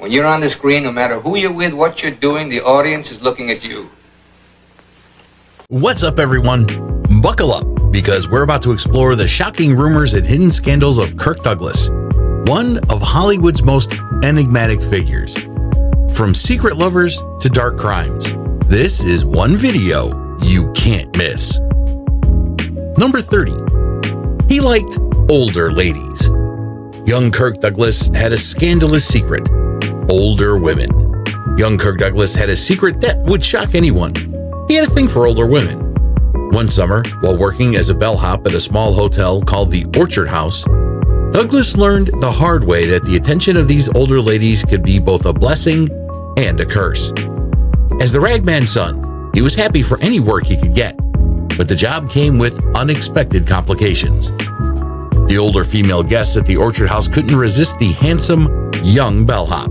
When you're on the screen, no matter who you're with, what you're doing, the audience is looking at you. What's up, everyone? Buckle up, because we're about to explore the shocking rumors and hidden scandals of Kirk Douglas, one of Hollywood's most enigmatic figures. From secret lovers to dark crimes, this is one video you can't miss. Number 30. He liked older ladies. Young Kirk Douglas had a scandalous secret: older women. Young Kirk Douglas had a secret that would shock anyone. He had a thing for older women. One summer, while working as a bellhop at a small hotel called the Orchard House, Douglas learned the hard way that the attention of these older ladies could be both a blessing and a curse. As the ragman's son, he was happy for any work he could get, but the job came with unexpected complications. The older female guests at the Orchard House couldn't resist the handsome, young bellhop.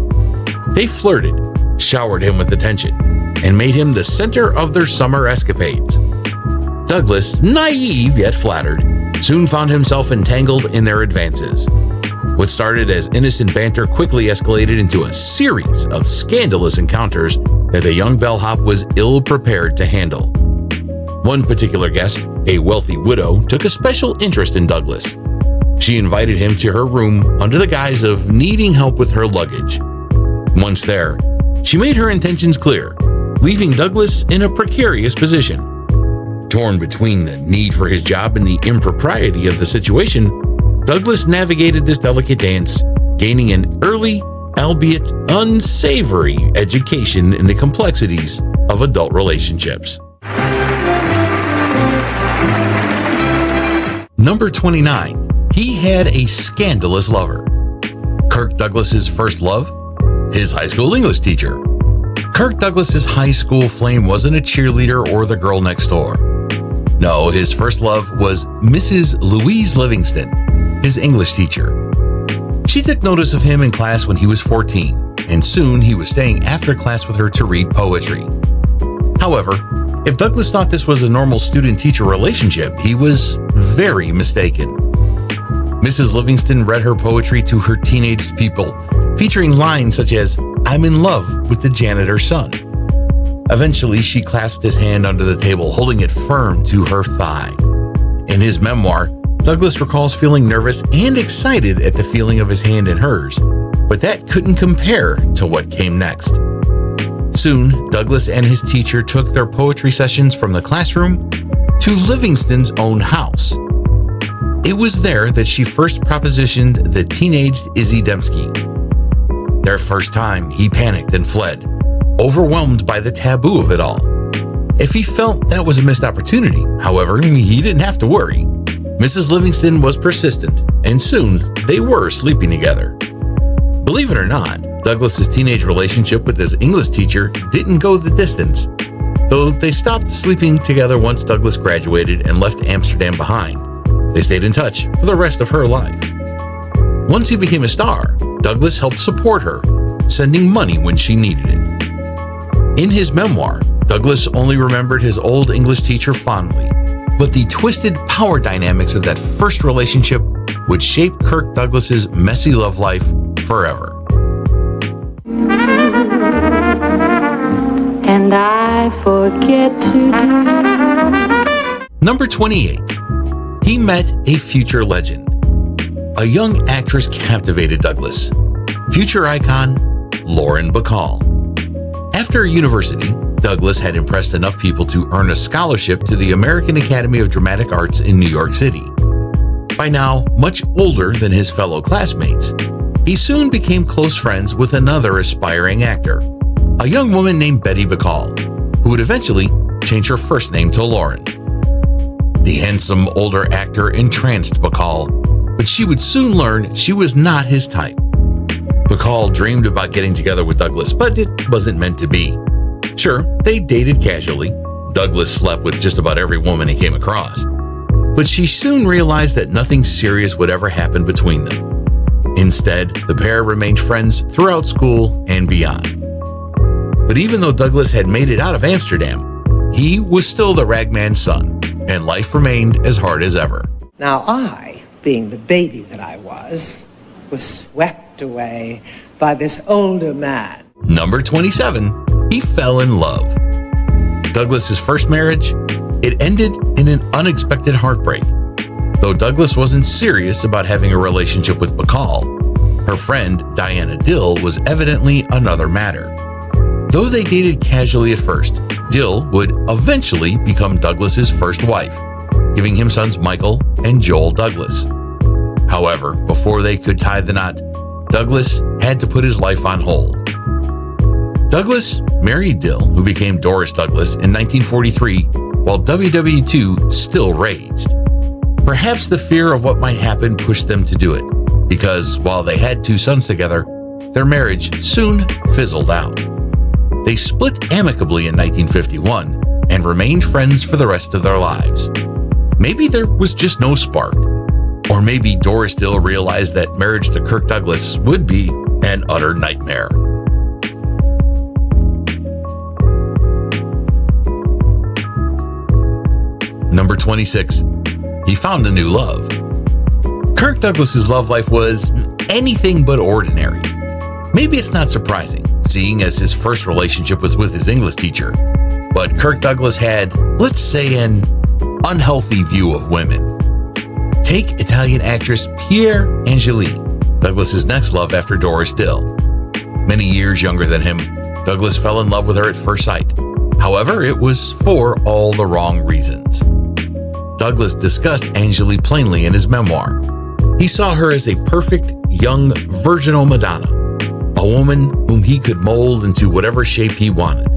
They flirted, showered him with attention, and made him the center of their summer escapades. Douglas, naive yet flattered, soon found himself entangled in their advances. What started as innocent banter quickly escalated into a series of scandalous encounters that the young bellhop was ill-prepared to handle. One particular guest, a wealthy widow, took a special interest in Douglas. She invited him to her room under the guise of needing help with her luggage. Once there, she made her intentions clear, leaving Douglas in a precarious position. Torn between the need for his job and the impropriety of the situation, Douglas navigated this delicate dance, gaining an early, albeit unsavory, education in the complexities of adult relationships. Number 29. He had a scandalous lover. Kirk Douglas's first love? His high school English teacher. Kirk Douglas's high school flame wasn't a cheerleader or the girl next door. No, his first love was Mrs. Louise Livingston, his English teacher. She took notice of him in class when he was 14, and soon he was staying after class with her to read poetry. However, if Douglas thought this was a normal student-teacher relationship, he was very mistaken. Mrs. Livingston read her poetry to her teenaged pupil, featuring lines such as, "I'm in love with the janitor's son." Eventually, she clasped his hand under the table, holding it firm to her thigh. In his memoir, Douglas recalls feeling nervous and excited at the feeling of his hand in hers, but that couldn't compare to what came next. Soon, Douglas and his teacher took their poetry sessions from the classroom to Livingston's own house. It was there that she first propositioned the teenaged Izzy Dembski. Their first time, he panicked and fled, overwhelmed by the taboo of it all. If he felt that was a missed opportunity, however, he didn't have to worry. Mrs. Livingston was persistent, and soon they were sleeping together. Believe it or not, Douglas's teenage relationship with his English teacher didn't go the distance, though they stopped sleeping together once Douglas graduated and left Amsterdam behind. They stayed in touch for the rest of her life. Once he became a star, Douglas helped support her, sending money when she needed it. In his memoir, Douglas only remembered his old English teacher fondly, but the twisted power dynamics of that first relationship would shape Kirk Douglas's messy love life forever. And I forget to do. Number 28. He met a future legend. A young actress captivated Douglas. Future icon, Lauren Bacall. After university, Douglas had impressed enough people to earn a scholarship to the American Academy of Dramatic Arts in New York City. By now, much older than his fellow classmates, he soon became close friends with another aspiring actor, a young woman named Betty Bacall, who would eventually change her first name to Lauren. The handsome older actor entranced Bacall, but she would soon learn she was not his type. Bacall dreamed about getting together with Douglas, but it wasn't meant to be. Sure, they dated casually. Douglas slept with just about every woman he came across. But she soon realized that nothing serious would ever happen between them. Instead, the pair remained friends throughout school and beyond. But even though Douglas had made it out of Amsterdam, he was still the ragman's son, and life remained as hard as ever. Now I, being the baby that I was swept away by this older man. Number 27, he fell in love. Douglas's first marriage, it ended in an unexpected heartbreak. Though Douglas wasn't serious about having a relationship with Bacall, her friend Diana Dill was evidently another matter. Though they dated casually at first, Dill would eventually become Douglas's first wife, giving him sons Michael and Joel Douglas. However, before they could tie the knot, Douglas had to put his life on hold. Douglas married Dill, who became Doris Douglas, in 1943, while WW2 still raged. Perhaps the fear of what might happen pushed them to do it, because while they had 2 sons together, their marriage soon fizzled out. They split amicably in 1951 and remained friends for the rest of their lives. Maybe there was just no spark, or maybe Doris Dill realized that marriage to Kirk Douglas would be an utter nightmare. Number 26, he found a new love. Kirk Douglas's love life was anything but ordinary. Maybe it's not surprising, seeing as his first relationship was with his English teacher. But Kirk Douglas had, let's say, an unhealthy view of women. Take Italian actress Pier Angeli, Douglas's next love after Doris Dill. Many years younger than him, Douglas fell in love with her at first sight. However, it was for all the wrong reasons. Douglas discussed Angeli plainly in his memoir. He saw her as a perfect, young, virginal Madonna, a woman whom he could mold into whatever shape he wanted.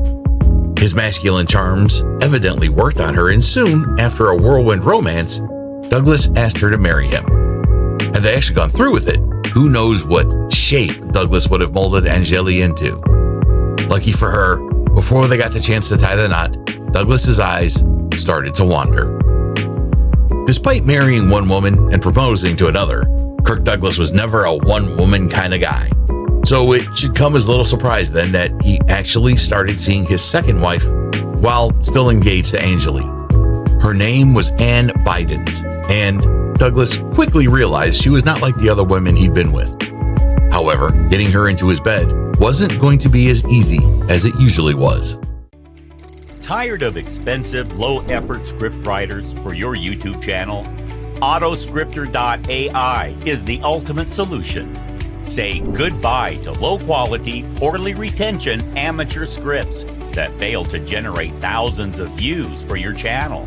His masculine charms evidently worked on her, and soon after a whirlwind romance, Douglas asked her to marry him. Had they actually gone through with it, who knows what shape Douglas would have molded Angeli into. Lucky for her, before they got the chance to tie the knot, Douglas's eyes started to wander. Despite marrying one woman and proposing to another, Kirk Douglas was never a one-woman kind of guy. So it should come as little surprise then that he actually started seeing his second wife while still engaged to Angeli. Her name was Ann Bidens, and Douglas quickly realized she was not like the other women he'd been with. However, getting her into his bed wasn't going to be as easy as it usually was. Tired of expensive, low-effort script writers for your YouTube channel? Autoscripter.ai is the ultimate solution. Say goodbye to low-quality, poorly retention amateur scripts that fail to generate thousands of views for your channel.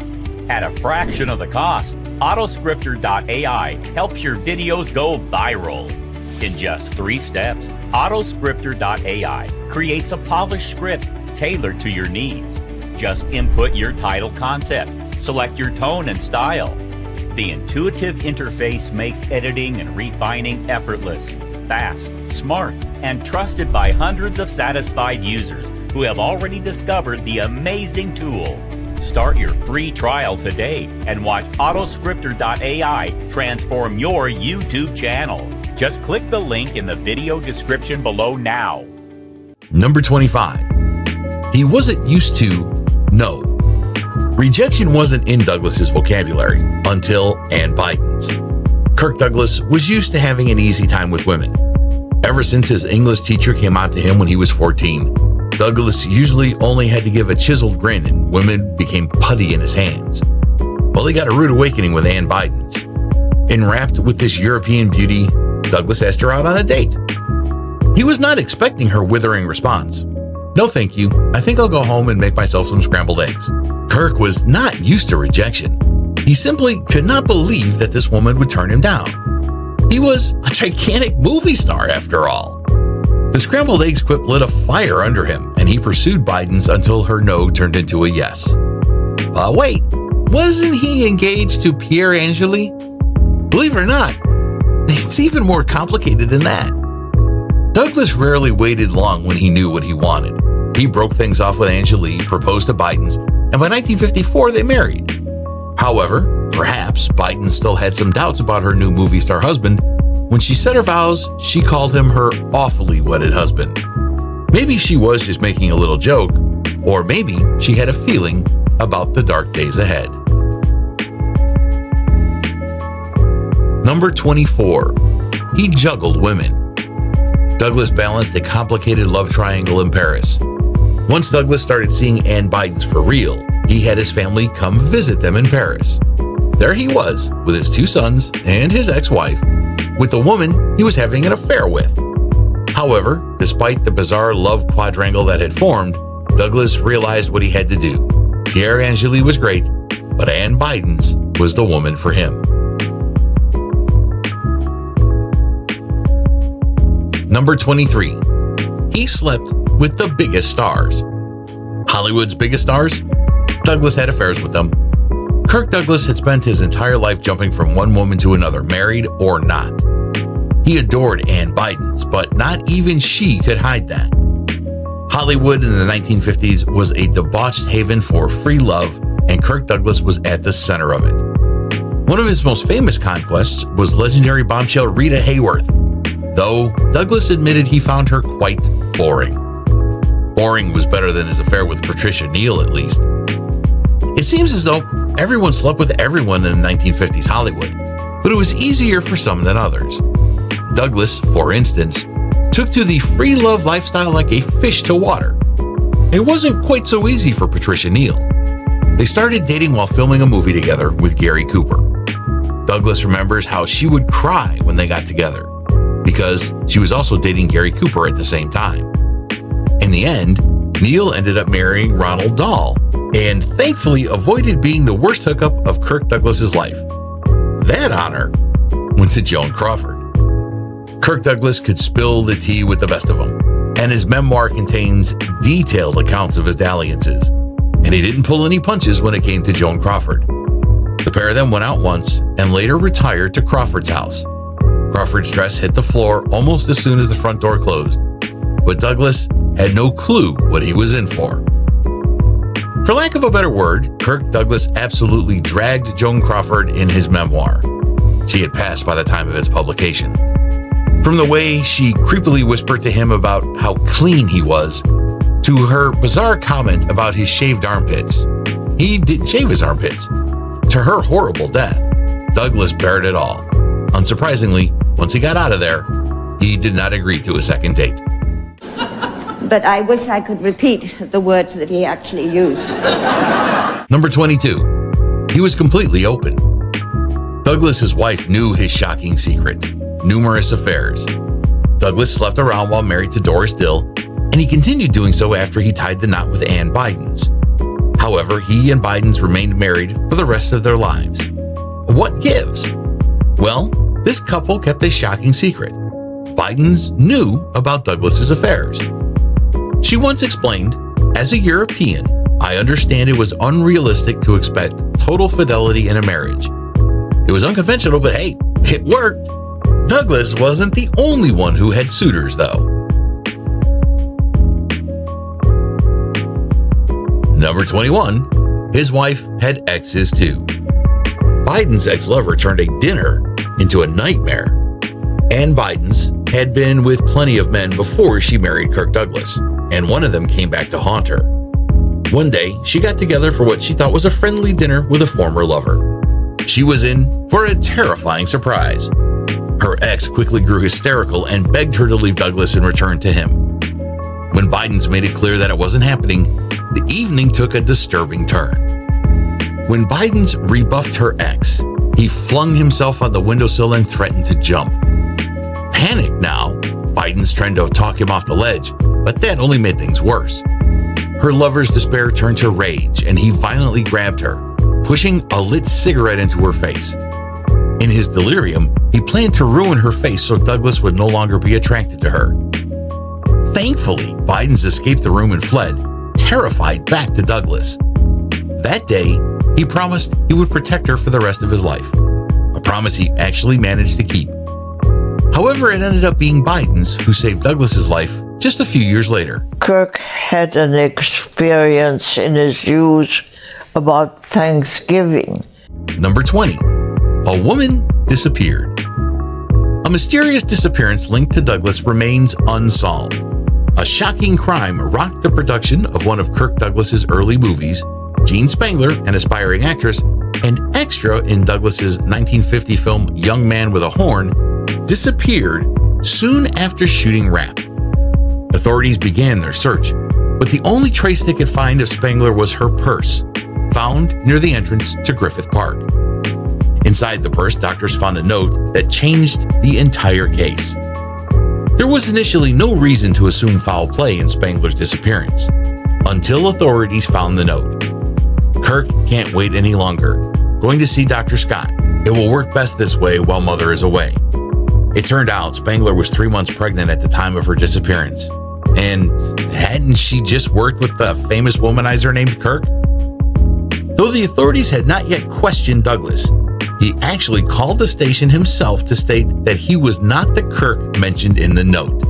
At a fraction of the cost, Autoscripter.ai helps your videos go viral. In just 3 steps, Autoscripter.ai creates a polished script tailored to your needs. Just input your title concept, select your tone and style. The intuitive interface makes editing and refining effortless, fast, smart, and trusted by hundreds of satisfied users who have already discovered the amazing tool. Start your free trial today and watch Autoscripter.ai transform your YouTube channel. Just click the link in the video description below now. Number 25. He wasn't used to no. Rejection wasn't in Douglas's vocabulary until Ann Bidens. Kirk Douglas was used to having an easy time with women. Ever since his English teacher came out to him when he was 14, Douglas usually only had to give a chiseled grin and women became putty in his hands. Well, he got a rude awakening with Ann Bidens. Enwrapped with this European beauty, Douglas asked her out on a date. He was not expecting her withering response. No thank you, I think I'll go home and make myself some scrambled eggs. Kirk was not used to rejection. He simply could not believe that this woman would turn him down. He was a gigantic movie star after all. The scrambled eggs quip lit a fire under him, and he pursued Bidens until her no turned into a yes. Wait, wasn't he engaged to Pier Angeli? Believe it or not, it's even more complicated than that. Douglas rarely waited long when he knew what he wanted. He broke things off with Angeli, proposed to Bidens, and by 1954 they married. However, perhaps Bidens still had some doubts about her new movie star husband. When she said her vows, she called him her awfully wedded husband. Maybe she was just making a little joke, or maybe she had a feeling about the dark days ahead. Number 24. He juggled women. Douglas balanced a complicated love triangle in Paris. Once Douglas started seeing Ann Bidens for real, he had his family come visit them in Paris. There he was, with his 2 sons and his ex-wife, with the woman he was having an affair with. However, despite the bizarre love quadrangle that had formed, Douglas realized what he had to do. Pierre Angeli was great, but Ann Bidens was the woman for him. Number 23. He slept with the biggest stars. Hollywood's biggest stars? Douglas had affairs with them. Kirk Douglas had spent his entire life jumping from one woman to another, married or not. He adored Ann Bidens, but not even she could hide that. Hollywood in the 1950s was a debauched haven for free love, and Kirk Douglas was at the center of it. One of his most famous conquests was legendary bombshell Rita Hayworth, though Douglas admitted he found her quite boring. Boring was better than his affair with Patricia Neal, at least. It seems as though everyone slept with everyone in the 1950s Hollywood, but it was easier for some than others. Douglas, for instance, took to the free love lifestyle like a fish to water. It wasn't quite so easy for Patricia Neal. They started dating while filming a movie together with Gary Cooper. Douglas remembers how she would cry when they got together, because she was also dating Gary Cooper at the same time. In the end, Neal ended up marrying Ronald Dahl, and thankfully avoided being the worst hookup of Kirk Douglas's life. That honor went to Joan Crawford. Kirk Douglas could spill the tea with the best of them, and his memoir contains detailed accounts of his dalliances, and he didn't pull any punches when it came to Joan Crawford. The pair of them went out once and later retired to Crawford's house. Crawford's dress hit the floor almost as soon as the front door closed, but Douglas had no clue what he was in for. For lack of a better word, Kirk Douglas absolutely dragged Joan Crawford in his memoir. She had passed by the time of its publication. From the way she creepily whispered to him about how clean he was, to her bizarre comment about his shaved armpits. He didn't shave his armpits. To her horrible death, Douglas bared it all. Unsurprisingly, once he got out of there, he did not agree to a second date. But I wish I could repeat the words that he actually used. Number 22. He was completely open. Douglas's wife knew his shocking secret: numerous affairs. Douglas slept around while married to Doris Dill, and he continued doing so after he tied the knot with Ann Bidens. However, he and Bidens remained married for the rest of their lives. What gives? Well, this couple kept a shocking secret. Bidens knew about Douglas's affairs. She once explained, "As a European, I understand it was unrealistic to expect total fidelity in a marriage. It was unconventional, but hey, it worked." Douglas wasn't the only one who had suitors, though. Number 21. His wife had exes too. Biden's ex-lover turned a dinner into a nightmare. Ann Bidens had been with plenty of men before she married Kirk Douglas, and one of them came back to haunt her. One day, she got together for what she thought was a friendly dinner with a former lover. She was in for a terrifying surprise. Her ex quickly grew hysterical and begged her to leave Douglas and return to him. When Bidens made it clear that it wasn't happening, the evening took a disturbing turn. When Bidens rebuffed her ex, he flung himself on the windowsill and threatened to jump. Panicked now, Bidens tried to talk him off the ledge, but that only made things worse. Her lover's despair turned to rage, and he violently grabbed her, pushing a lit cigarette into her face. In his delirium, he planned to ruin her face so Douglas would no longer be attracted to her. Thankfully, Bidens escaped the room and fled, terrified back to Douglas. That day, he promised he would protect her for the rest of his life, a promise he actually managed to keep. However, it ended up being Bidens who saved Douglas's life just a few years later. Kirk had an experience in his youth about Thanksgiving. Number 20. A woman disappeared. A mysterious disappearance linked to Douglas remains unsolved. A shocking crime rocked the production of one of Kirk Douglas's early movies. Jean Spangler, an aspiring actress, and extra in Douglas's 1950 film Young Man with a Horn, disappeared soon after shooting wrapped. Authorities began their search, but the only trace they could find of Spangler was her purse, found near the entrance to Griffith Park. Inside the purse, doctors found a note that changed the entire case. There was initially no reason to assume foul play in Spangler's disappearance, until authorities found the note. Kirk can't wait any longer. Going to see Dr. Scott. It will work best this way while Mother is away. It turned out Spangler was 3 months pregnant at the time of her disappearance. And hadn't she just worked with the famous womanizer named Kirk? Though the authorities had not yet questioned Douglas, he actually called the station himself to state that he was not the Kirk mentioned in the note.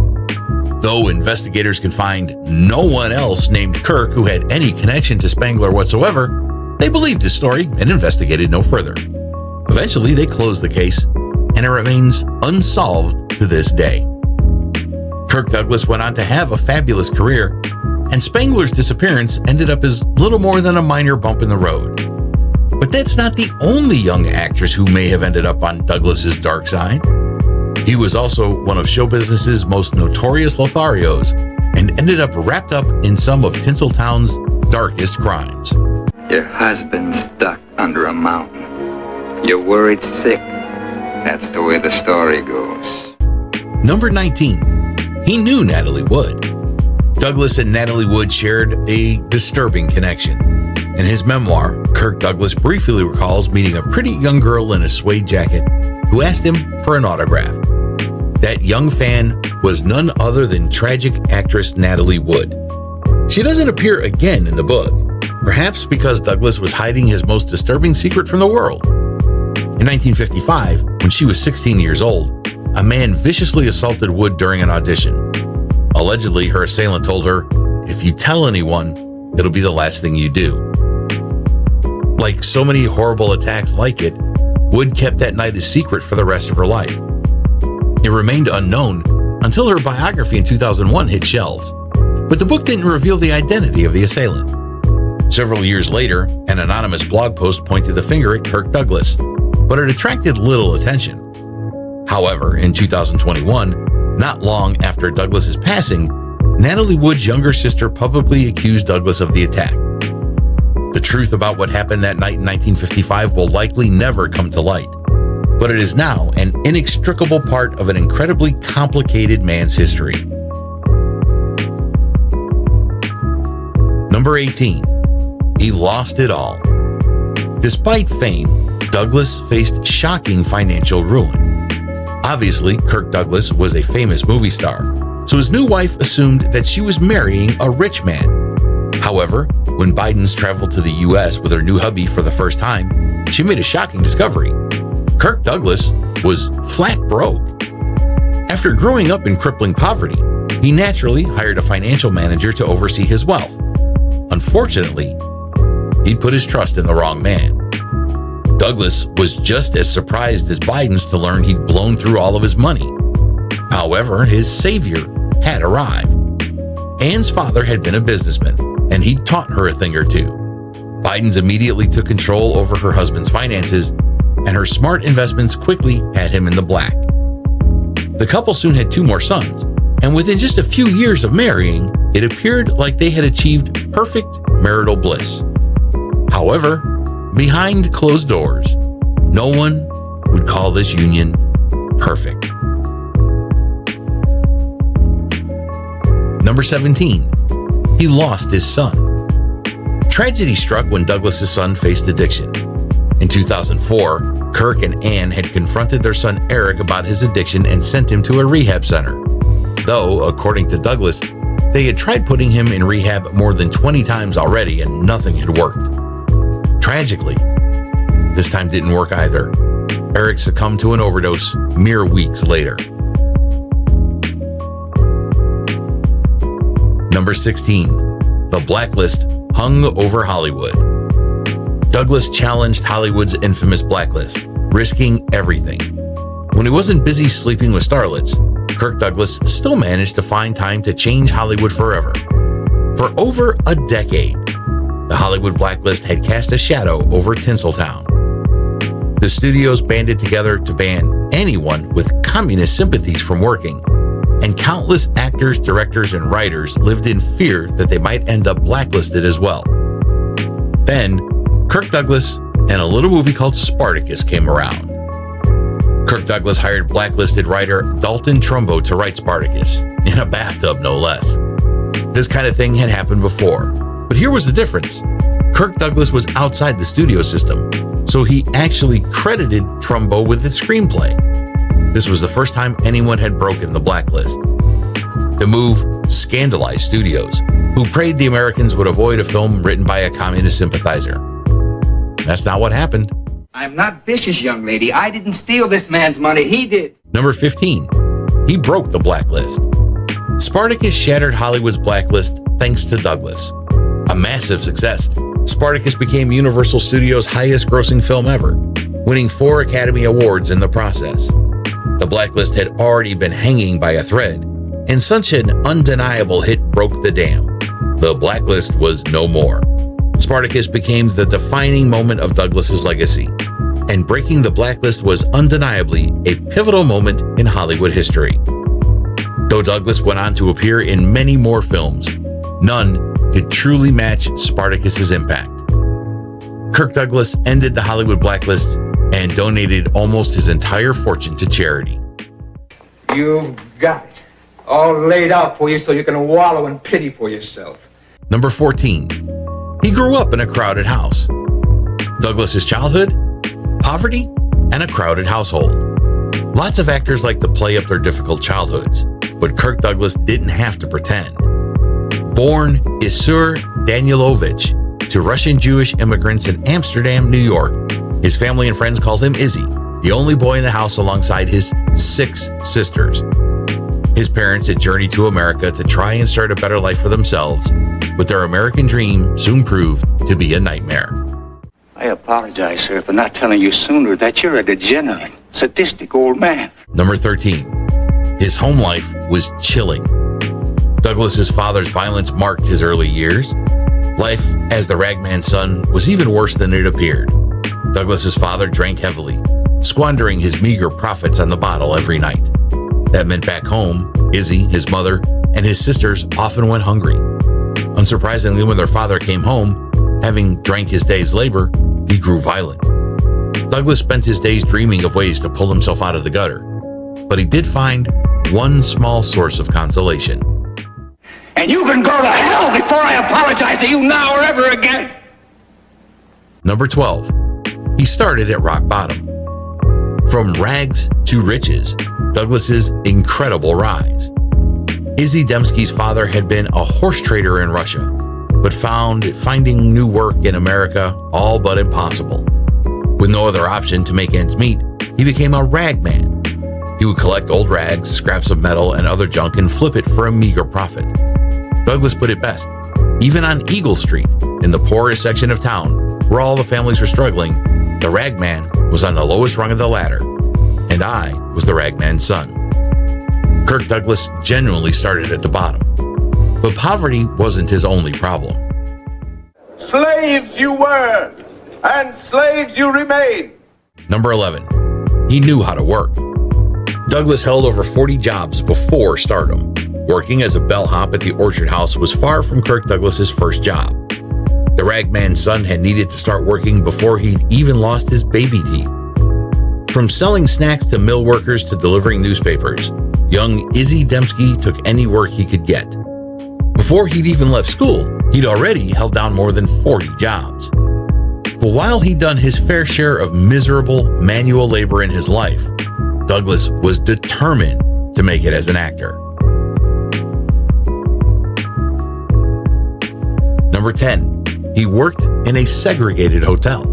Though investigators can find no one else named Kirk who had any connection to Spangler whatsoever, they believed his story and investigated no further. Eventually, they closed the case, and it remains unsolved to this day. Kirk Douglas went on to have a fabulous career, and Spangler's disappearance ended up as little more than a minor bump in the road. But that's not the only young actress who may have ended up on Douglas's dark side. He was also one of show business's most notorious Lotharios, and ended up wrapped up in some of Tinseltown's darkest crimes. Your husband's stuck under a mountain. You're worried sick. That's the way the story goes. Number 19. He knew Natalie Wood. Douglas and Natalie Wood shared a disturbing connection. In his memoir, Kirk Douglas briefly recalls meeting a pretty young girl in a suede jacket who asked him for an autograph. That young fan was none other than tragic actress Natalie Wood. She doesn't appear again in the book, perhaps because Douglas was hiding his most disturbing secret from the world. In 1955, when she was 16 years old, a man viciously assaulted Wood during an audition. Allegedly, her assailant told her, "If you tell anyone, it'll be the last thing you do." Like so many horrible attacks like it, Wood kept that night a secret for the rest of her life. It remained unknown until her biography in 2001 hit shelves, but the book didn't reveal the identity of the assailant. Several years later, an anonymous blog post pointed the finger at Kirk Douglas, but it attracted little attention. However, in 2021, not long after Douglas's passing, Natalie Wood's younger sister publicly accused Douglas of the attack. The truth about what happened that night in 1955 will likely never come to light, but it is now an inextricable part of an incredibly complicated man's history. Number 18. He lost it all. Despite fame, Douglas faced shocking financial ruin. Obviously, Kirk Douglas was a famous movie star, so his new wife assumed that she was marrying a rich man. However, when Bidens traveled to the U.S. with her new hubby for the first time, she made a shocking discovery. Kirk Douglas was flat broke. After growing up in crippling poverty, he naturally hired a financial manager to oversee his wealth. Unfortunately, he'd put his trust in the wrong man. Douglas was just as surprised as Bidens to learn he'd blown through all of his money. However, his savior had arrived. Anne's father had been a businessman, and he'd taught her a thing or two. Bidens immediately took control over her husband's finances, and her smart investments quickly had him in the black. The couple soon had 2 more sons, and within just a few years of marrying, it appeared like they had achieved perfect marital bliss. However, behind closed doors, no one would call this union perfect. Number 17. He lost his son. Tragedy struck when Douglas's son faced addiction. In 2004, Kirk and Anne had confronted their son Eric about his addiction and sent him to a rehab center. Though, according to Douglas, they had tried putting him in rehab more than 20 times already and nothing had worked. Tragically, this time didn't work either. Eric succumbed to an overdose mere weeks later. Number 16. The blacklist hung over Hollywood. Douglas challenged Hollywood's infamous blacklist, risking everything. When he wasn't busy sleeping with starlets, Kirk Douglas still managed to find time to change Hollywood forever. For over a decade, the Hollywood blacklist had cast a shadow over Tinseltown. The studios banded together to ban anyone with communist sympathies from working, and countless actors, directors, and writers lived in fear that they might end up blacklisted as well. Then, Kirk Douglas and a little movie called Spartacus came around. Kirk Douglas hired blacklisted writer Dalton Trumbo to write Spartacus, in a bathtub no less. This kind of thing had happened before, but here was the difference. Kirk Douglas was outside the studio system, so he actually credited Trumbo with the screenplay. This was the first time anyone had broken the blacklist. The move scandalized studios, who prayed the Americans would avoid a film written by a communist sympathizer. That's not what happened. I'm not vicious, young lady. I didn't steal this man's money. He did. Number 15. He broke the blacklist. Spartacus shattered Hollywood's blacklist thanks to Douglas. A massive success, Spartacus became Universal Studios' highest-grossing film ever, winning 4 Academy Awards in the process. The blacklist had already been hanging by a thread, and such an undeniable hit broke the dam. The blacklist was no more. Spartacus became the defining moment of Douglas's legacy, and breaking the blacklist was undeniably a pivotal moment in Hollywood history. Though Douglas went on to appear in many more films, none could truly match Spartacus's impact. Kirk Douglas ended the Hollywood blacklist and donated almost his entire fortune to charity. You've got it. All laid out for you so you can wallow in pity for yourself. Number 14. He grew up in a crowded house. Douglas's childhood? Poverty and a crowded household. Lots of actors like to play up their difficult childhoods, but Kirk Douglas didn't have to pretend. Born Isur Danielovich to Russian Jewish immigrants in Amsterdam, New York, his family and friends called him Izzy, the only boy in the house alongside his 6 sisters. His parents had journeyed to America to try and start a better life for themselves, but their American dream soon proved to be a nightmare. I apologize, sir, for not telling you sooner that you're a degenerate, sadistic old man. Number 13. His home life was chilling. Douglas's father's violence marked his early years. Life as the ragman's son was even worse than it appeared. Douglas's father drank heavily, squandering his meager profits on the bottle every night. That meant back home, Izzy, his mother, and his sisters often went hungry. Unsurprisingly, when their father came home, having drank his day's labor, he grew violent. Douglas spent his days dreaming of ways to pull himself out of the gutter, but he did find one small source of consolation. And you can go to hell before I apologize to you now or ever again. Number 12. He started at rock bottom. From rags to riches, Douglas's incredible rise. Izzy Dembski's father had been a horse trader in Russia, but found finding new work in America all but impossible. With no other option to make ends meet, he became a rag man. He would collect old rags, scraps of metal, and other junk and flip it for a meager profit. Douglas put it best. Even on Eagle Street, in the poorest section of town, where all the families were struggling, the ragman was on the lowest rung of the ladder, and I was the ragman's son. Kirk Douglas genuinely started at the bottom, but poverty wasn't his only problem. Slaves you were, and slaves you remain. Number 11. He knew how to work. Douglas held over 40 jobs before stardom. Working as a bellhop at the Orchard House was far from Kirk Douglas's first job. The ragman's son had needed to start working before he'd even lost his baby teeth. From selling snacks to mill workers to delivering newspapers, young Izzy Dembski took any work he could get. Before he'd even left school, he'd already held down more than 40 jobs. But while he'd done his fair share of miserable manual labor in his life, Douglas was determined to make it as an actor. Number 10. He worked in a segregated hotel.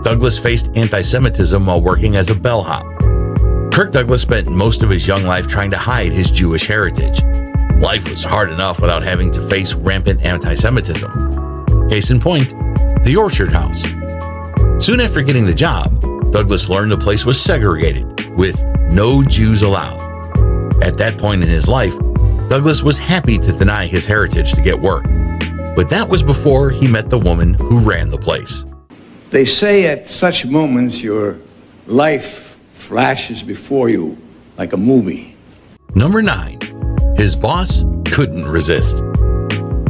Douglas faced anti-Semitism while working as a bellhop. Kirk Douglas spent most of his young life trying to hide his Jewish heritage. Life was hard enough without having to face rampant anti-Semitism. Case in point, the Orchard House. Soon after getting the job, Douglas learned the place was segregated, with no Jews allowed. At that point in his life, Douglas was happy to deny his heritage to get work. But that was before he met the woman who ran the place. They say at such moments your life flashes before you like a movie. Number 9. His boss couldn't resist.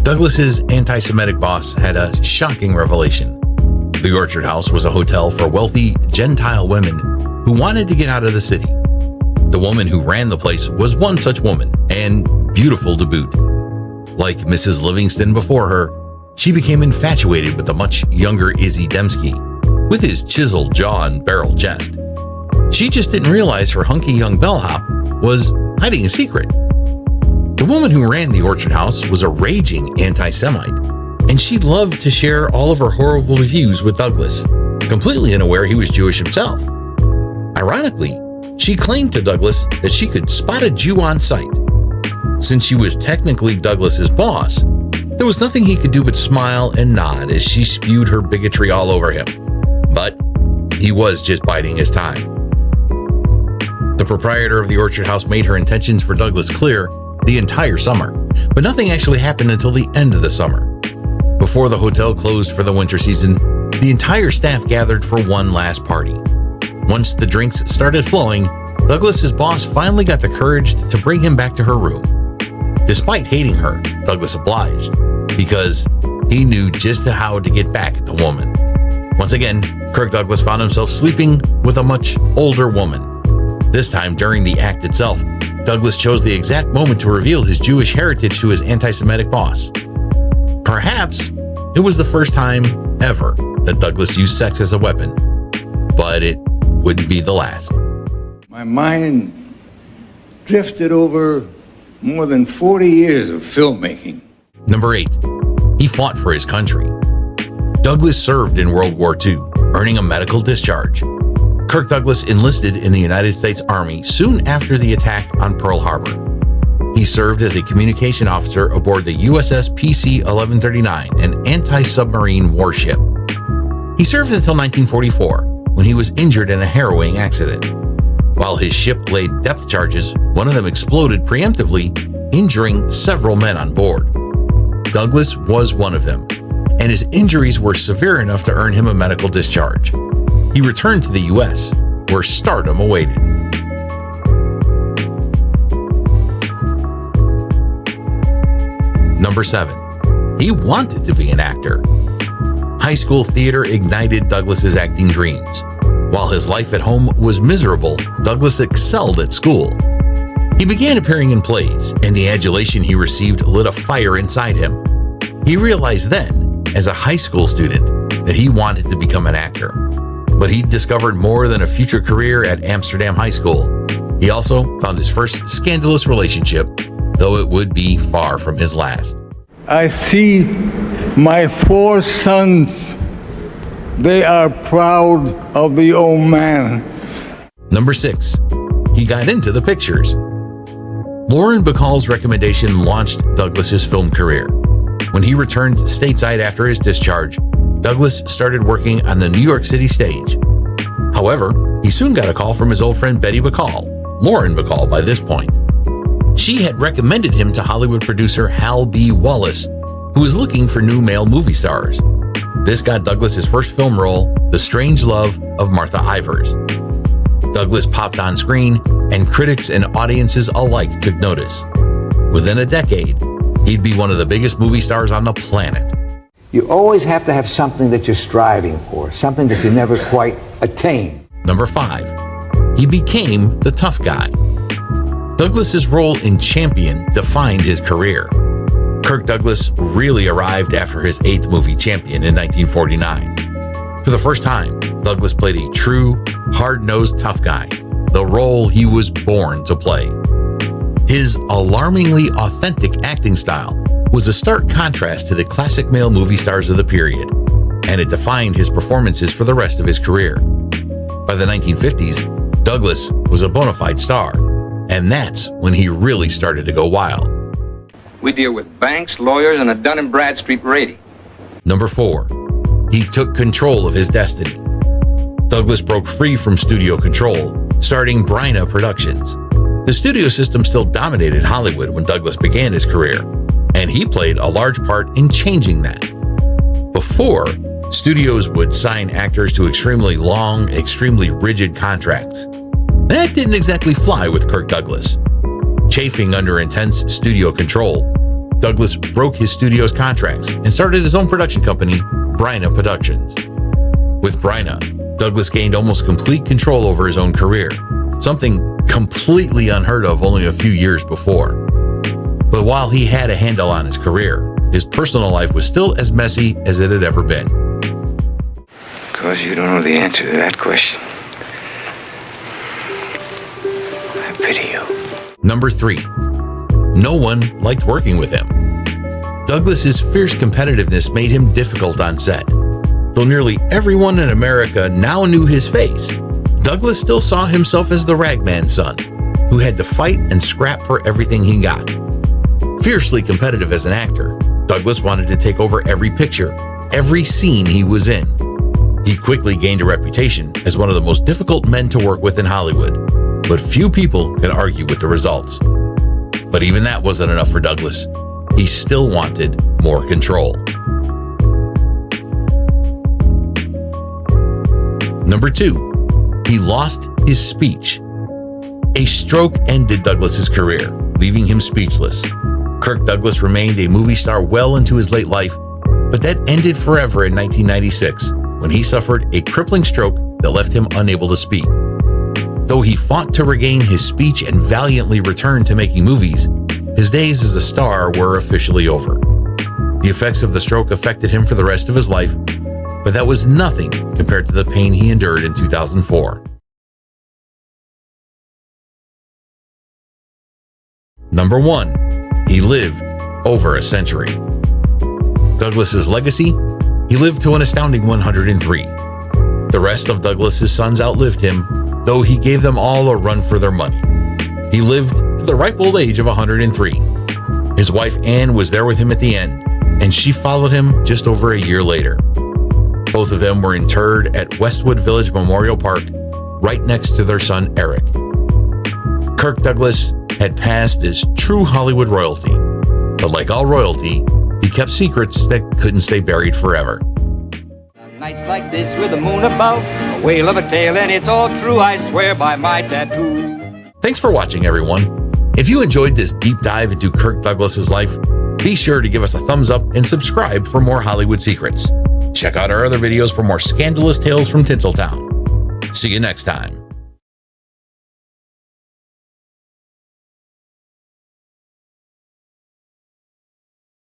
Douglas's anti-Semitic boss had a shocking revelation. The Orchard House was a hotel for wealthy Gentile women who wanted to get out of the city. The woman who ran the place was one such woman, and beautiful to boot. Like Mrs. Livingston before her, she became infatuated with the much younger Izzy Dembski, with his chiseled jaw and barrel chest. She just didn't realize her hunky young bellhop was hiding a secret. The woman who ran the Orchard House was a raging anti-Semite, and she loved to share all of her horrible views with Douglas, completely unaware he was Jewish himself. Ironically, she claimed to Douglas that she could spot a Jew on sight. Since she was technically Douglas's boss, there was nothing he could do but smile and nod as she spewed her bigotry all over him. But he was just biding his time. The proprietor of the Orchard House made her intentions for Douglas clear the entire summer, but nothing actually happened until the end of the summer. Before the hotel closed for the winter season, the entire staff gathered for one last party. Once the drinks started flowing, Douglas's boss finally got the courage to bring him back to her room. Despite hating her, Douglas obliged, because he knew just how to get back at the woman. Once again, Kirk Douglas found himself sleeping with a much older woman. This time, during the act itself, Douglas chose the exact moment to reveal his Jewish heritage to his anti-Semitic boss. Perhaps it was the first time ever that Douglas used sex as a weapon, but it wouldn't be the last. My mind drifted over more than 40 years of filmmaking. Number 8. He fought for his country. Douglas served in World War II, earning a medical discharge. Kirk Douglas enlisted in the United States Army soon after the attack on Pearl Harbor. He served as a communication officer aboard the USS PC-1139, an anti-submarine warship. He served until 1944, when he was injured in a harrowing accident. While his ship laid depth charges, one of them exploded preemptively, injuring several men on board. Douglas was one of them, and his injuries were severe enough to earn him a medical discharge. He returned to the U.S., where stardom awaited. Number 7. He wanted to be an actor. High school theater ignited Douglas's acting dreams. While his life at home was miserable, Douglas excelled at school. He began appearing in plays, and the adulation he received lit a fire inside him. He realized then, as a high school student, that he wanted to become an actor. But he discovered more than a future career at Amsterdam High School. He also found his first scandalous relationship, though it would be far from his last. I see my 4 sons. They are proud of the old man. Number 6. He got into the pictures. Lauren Bacall's recommendation launched Douglas's film career. When he returned stateside after his discharge, Douglas started working on the New York City stage. However, he soon got a call from his old friend Betty Bacall, Lauren Bacall by this point. She had recommended him to Hollywood producer Hal B. Wallace, who was looking for new male movie stars. This got Douglas his first film role, The Strange Love of Martha Ivers. Douglas popped on screen, and critics and audiences alike took notice. Within a decade, he'd be one of the biggest movie stars on the planet. You always have to have something that you're striving for, something that you never quite attain. Number 5. He became the tough guy. Douglas's role in Champion defined his career. Kirk Douglas really arrived after his 8th movie Champion in 1949. For the first time, Douglas played a true, hard-nosed tough guy, the role he was born to play. His alarmingly authentic acting style was a stark contrast to the classic male movie stars of the period, and it defined his performances for the rest of his career. By the 1950s, Douglas was a bona fide star, and that's when he really started to go wild. We deal with banks, lawyers, and a Dun & Bradstreet rating. Number 4. He took control of his destiny. Douglas broke free from studio control, starting Bryna Productions. The studio system still dominated Hollywood when Douglas began his career, and he played a large part in changing that. Before, studios would sign actors to extremely long, extremely rigid contracts. That didn't exactly fly with Kirk Douglas. Chafing under intense studio control, Douglas broke his studio's contracts and started his own production company, Bryna Productions. With Bryna, Douglas gained almost complete control over his own career, something completely unheard of only a few years before. But while he had a handle on his career, his personal life was still as messy as it had ever been. Because you don't know the answer to that question. I pity you. Number 3. No one liked working with him. Douglas's fierce competitiveness made him difficult on set. Though nearly everyone in America now knew his face, Douglas still saw himself as the ragman son, who had to fight and scrap for everything he got. Fiercely competitive as an actor, Douglas wanted to take over every picture, every scene he was in. He quickly gained a reputation as one of the most difficult men to work with in Hollywood, but few people could argue with the results. But even that wasn't enough for Douglas. He still wanted more control. Number 2, he lost his speech. A stroke ended Douglas's career, leaving him speechless. Kirk Douglas remained a movie star well into his late life, but that ended forever in 1996 when he suffered a crippling stroke that left him unable to speak. Though he fought to regain his speech and valiantly returned to making movies, his days as a star were officially over. The effects of the stroke affected him for the rest of his life, but that was nothing compared to the pain he endured in 2004. Number 1, he lived over a century. Douglas's legacy? He lived to an astounding 103. The rest of Douglas's sons outlived him, though he gave them all a run for their money. He lived to the ripe old age of 103. His wife Anne was there with him at the end, and she followed him just over a year later. Both of them were interred at Westwood Village Memorial Park, right next to their son Eric. Kirk Douglas had passed as true Hollywood royalty, but like all royalty, he kept secrets that couldn't stay buried forever. Nights like this with the moon above, a whale of a tale, and it's all true, I swear by my tattoo. Thanks for watching, everyone. If you enjoyed this deep dive into Kirk Douglas's life, be sure to give us a thumbs up and subscribe for more Hollywood secrets. Check out our other videos for more scandalous tales from Tinseltown. See you next time.